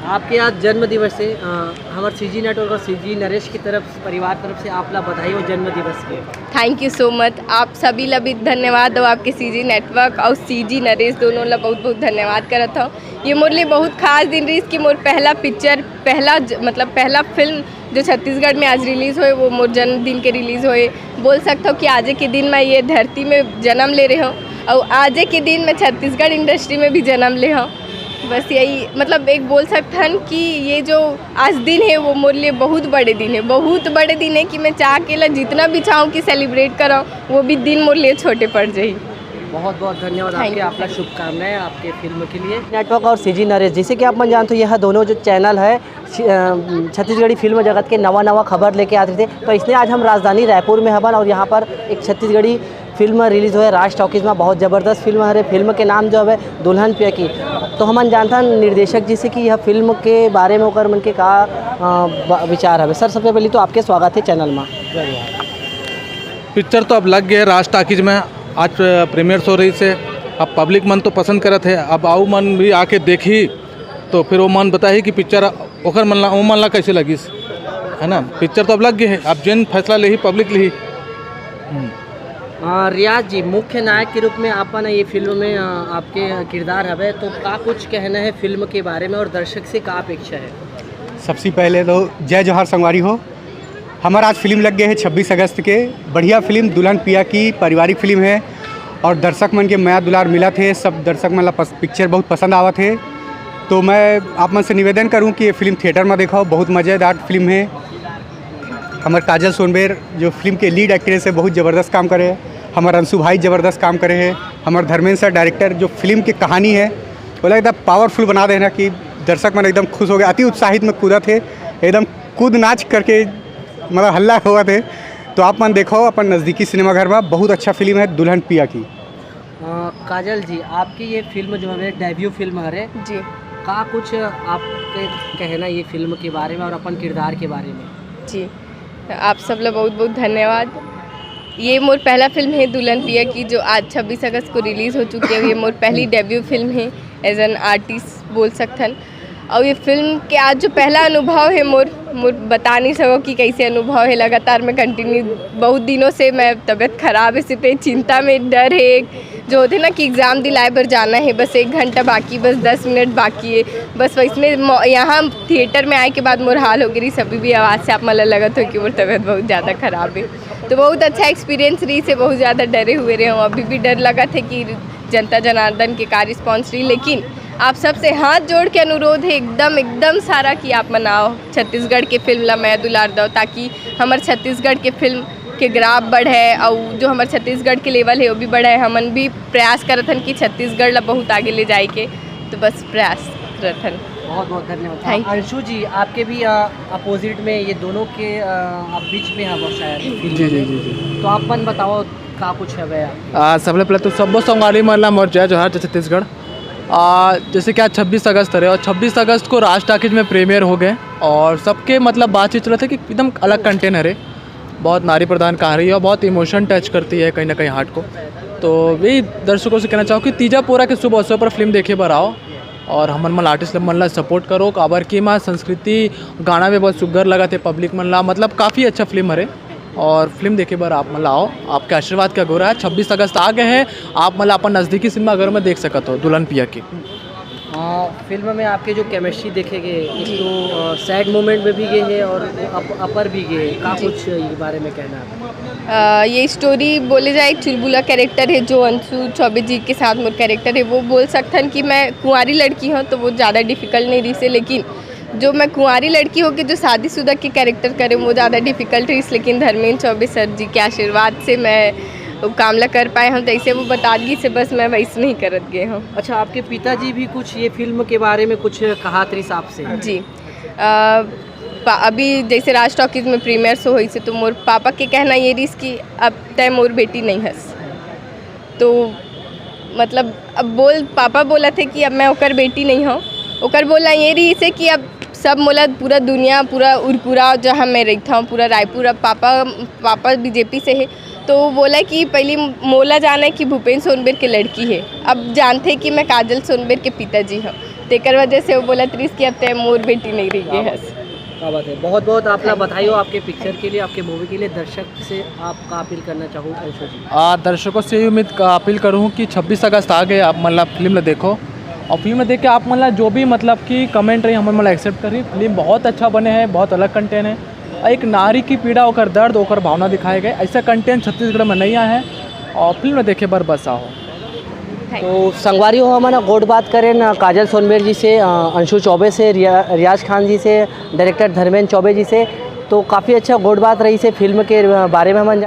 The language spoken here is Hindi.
आपके आज जन्म दिवस है। हमारे सीजी नेटवर्क और सीजी नरेश की तरफ परिवार तरफ से आपला बधाई हो जन्म दिवस के। Thank you so much. आप सभी ला भी धन्यवाद हो, आपके सीजी नेटवर्क और सीजी नरेश दोनों ला बहुत बहुत धन्यवाद करत हो। ये मोर लिए बहुत खास दिन रही कि मोर पहला पिक्चर पहला फिल्म जो छत्तीसगढ़ में आज रिलीज़ होए वो मोर जन्मदिन के रिलीज़ होए। बोल सकता हूँ कि आज के दिन मैं ये धरती में जन्म ले रहे हूँ और आज के दिन मैं छत्तीसगढ़ इंडस्ट्री में भी जन्म ले हूँ। बस यही मतलब एक बोल सकते हैं कि ये जो आज दिन है वो मेरे लिए बहुत बड़े दिन है कि मैं चाह के ला जितना भी चाहूँ कि सेलिब्रेट कराऊँ वो भी दिन मेरे लिए छोटे पड़ जाए। बहुत बहुत धन्यवाद आपके, आपका शुभकामनाएं आपके फिल्म के लिए। नेटवर्क और सीजी नरेश, जैसे कि आप मन जानते हो यह दोनों जो चैनल है छत्तीसगढ़ी फिल्म जगत के नवा खबर लेके आते थे। तो इसने आज हम राजधानी रायपुर में हवन और यहाँ पर एक छत्तीसगढ़ी फिल्म रिलीज़ हुआ है राज टॉकीज़ में। बहुत ज़बरदस्त फिल्म है। फिल्म के नाम जो है दुल्हन पिया की। तो हम जानता निर्देशक जी से कि यह फिल्म के बारे में होकर मन के का विचार है। सर सबसे पहले तो आपके स्वागत है चैनल में। पिक्चर तो अब लग गए राज टॉकीज में, आज प्रीमियर हो रही से। अब पब्लिक मन तो पसंद करत है, अब आऊ मन भी आके देखी तो फिर वो मन बताही कि पिक्चर ओकर मन ला कैसे लगिस, है ना। पिक्चर तो अब लग गए है, अब जिन फैसला ले ही पब्लिक ले ही। रियाज जी, मुख्य नायक के रूप में आपने ये फिल्म में आपके किरदार है, तो का कुछ कहना है फिल्म के बारे में और दर्शक से का अपेक्षा है? सबसे पहले तो जय जोहार संगवारी हो। हमारा आज फिल्म लग गए है 26 अगस्त के। बढ़िया फिल्म दुल्हन पिया की पारिवारिक फिल्म है और दर्शक मन के माया दुलार मिला थे। सब दर्शक मन ला पिक्चर बहुत पसंद आवा थे। तो मैं आप मन से निवेदन करूं कि ये फिल्म थिएटर में देखो, बहुत मज़ेदार फिल्म है। हमारे काजल सोनबेर जो फिल्म के लीड एक्ट्रेस है बहुत ज़बरदस्त काम करे है। हमारे अंशु भाई ज़बरदस्त काम करे हैं। हमारे धर्मेंद्र सर डायरेक्टर जो फिल्म की कहानी है वो एकदम पावरफुल बना देना कि दर्शक मन एकदम खुश हो गए, अति उत्साहित में कूदा थे, एकदम कूद नाच करके मतलब हल्ला हुआ थे। तो आप मन देखो अपन नज़दीकी सिनेमाघर में, बहुत अच्छा फिल्म है दुल्हन पिया की। काजल जी, आपकी ये फिल्म जो है डेब्यू फिल्म है जी, का कुछ आपके कहना ये फिल्म के बारे में और अपन किरदार के बारे में? जी आप सब लोग बहुत बहुत धन्यवाद। ये मोर पहला फिल्म है दुल्हन पिया की जो आज 26 अगस्त को रिलीज़ हो चुकी है। ये मोर पहली डेब्यू फिल्म है एज एन आर्टिस्ट बोल सकते हैं। और ये फिल्म के आज जो पहला अनुभव है मोर बता नहीं सको कि कैसे अनुभव है। लगातार मैं कंटिन्यू बहुत दिनों से मैं तबीयत ख़राब है, सिर्फ चिंता में डर है जो होते ना कि एग्ज़ाम दिलाए पर जाना है, बस 1 घंटा बाकी, बस 10 मिनट बाकी है। बस वैसने यहाँ थिएटर में आए के बाद मोर हाल हो गई सभी भी आवाज़ से आप मला लगत हो कि मोर तबीयत बहुत ज़्यादा ख़राब है। तो बहुत अच्छा एक्सपीरियंस रही से, बहुत ज़्यादा डरे हुए रहे हूँ। अभी भी डर लगा थे कि जनता जनार्दन के का रिस्पॉन्स रही, लेकिन आप सबसे हाथ जोड़ के अनुरोध है एकदम सारा कि आप मनाओ छत्तीसगढ़ के फिल्म ला मैं दुलार दो, ताकि हमारे छत्तीसगढ़ के फिल्म के ग्राफ बढ़े और जो हमारे छत्तीसगढ़ के लेवल है वो भी बढ़े। हमन भी प्रयास करत हन कि छत्तीसगढ़ ला बहुत आगे ले जाए के, तो बस प्रयास करत हन। बहुत बहुत धन्यवाद। अंशु जी, आपके भी अपोजिट में ये दोनों के बीच में है वो शायद। जी। तो आप मन बताओ का कुछ है भैया? सबले पहले तो सब संगवारी मन ला मोर जय जोहार छत्तीसगढ़। जैसे कि आज 26 अगस्त है और 26 अगस्त को राज टॉकीज में प्रीमियर हो गए और सबके मतलब बातचीत चल रहे थे कि एकदम अलग कंटेनर है, बहुत नारी प्रधान कहानी है और बहुत इमोशन टच करती है कहीं ना कहीं हार्ट को। तो वही दर्शकों से कहना चाहूँ कि तीजा पूरा के शुभ अवसर पर फिल्म देखे बार आओ और हमन मन आर्टिस्ट मन ला सपोर्ट करो। काबर की माँ संस्कृति गाना भी बहुत सुग्घर लगा थे पब्लिक मन ला, मतलब काफ़ी अच्छा फिल्म है और फिल्म देखे बार आप मतलब आओ, आपके आशीर्वाद का गोरा है। 26 अगस्त आ गए हैं, आप मतलब अपन नज़दीकी सिनेमाघर में देख सकते हो दुल्हन पिया की। फिल्म में आपके जो केमिस्ट्री देखे गए, एक तो सैड मोमेंट में भी गए हैं और अपर भी गए, का कुछ ये बारे में कहना है? ये स्टोरी बोले जाए एक चुलबुला कैरेक्टर है जो अंशु चौबे जी के साथ मोर कैरेक्टर है। वो बोल सकते हैं कि मैं कुंवारी लड़की हूँ तो वो ज़्यादा डिफ़िकल्ट नहीं रही से, लेकिन जो मैं कुंवारी लड़की होकर जो शादीशुदा के कैरेक्टर करें वो ज़्यादा डिफ़िकल्ट रही, लेकिन धर्मेंद्र चौबे सर जी के आशीर्वाद से मैं वो कामला कर पाए हम। तो ऐसे वो बता दी से बस मैं वैसे नहीं करत गए हूँ। अच्छा, आपके पिताजी भी कुछ ये फिल्म के बारे में कुछ कहा थे हिसाब से? जी अभी जैसे राज टॉकीज में प्रीमियर शो हुई से तो मोर पापा के कहना ये रही कि अब तय मोर बेटी नहीं हंस, तो मतलब अब पापा बोला थे कि अब मैं ओकर बेटी नहीं हूँ। ओकर बोला ये रही से कि अब सब मोला पूरा दुनिया पूरा उरपुरा जहाँ मैं रहता हूँ पूरा रायपुर, अब पापा बीजेपी से है तो वो बोला कि पहले मोला जाना है कि भूपेंद्र सोनबेर के लड़की है, अब जानते कि मैं काजल सोनबेर के पिताजी हूँ। तेकर वजह से वो बोला त्रिस कि अब तय मोर बेटी नहीं रही है हस। क्या बात है, बहुत बहुत आपला बधाई हो आपके पिक्चर के लिए, आपके मूवी के लिए। दर्शक से आप का अपील करना चाहूँ अंशु जी? दर्शकों से यही अपील करूँ कि 26 अगस्त आ गए, आप मतलब फिल्म देखो और फिल्म देख के आप मतलब जो भी मतलब कि कमेंट रही हमें मतलब एक्सेप्ट करी। फिल्म बहुत अच्छा बने हैं, बहुत अलग कंटेंट है। एक नारी की पीड़ा होकर दर्द होकर भावना दिखाए गए, ऐसा कंटेंट छत्तीसगढ़ में नहीं आया है और फिल्म देखे बर बसा हो। तो संगवारी हो हमारा गोड बात करें ना काजल सोनबेर जी से, अंशु चौबे से, रियाज खान जी से, डायरेक्टर धर्मेंद्र चौबे जी से, तो काफ़ी अच्छा गोड बात रही से फिल्म के बारे में हम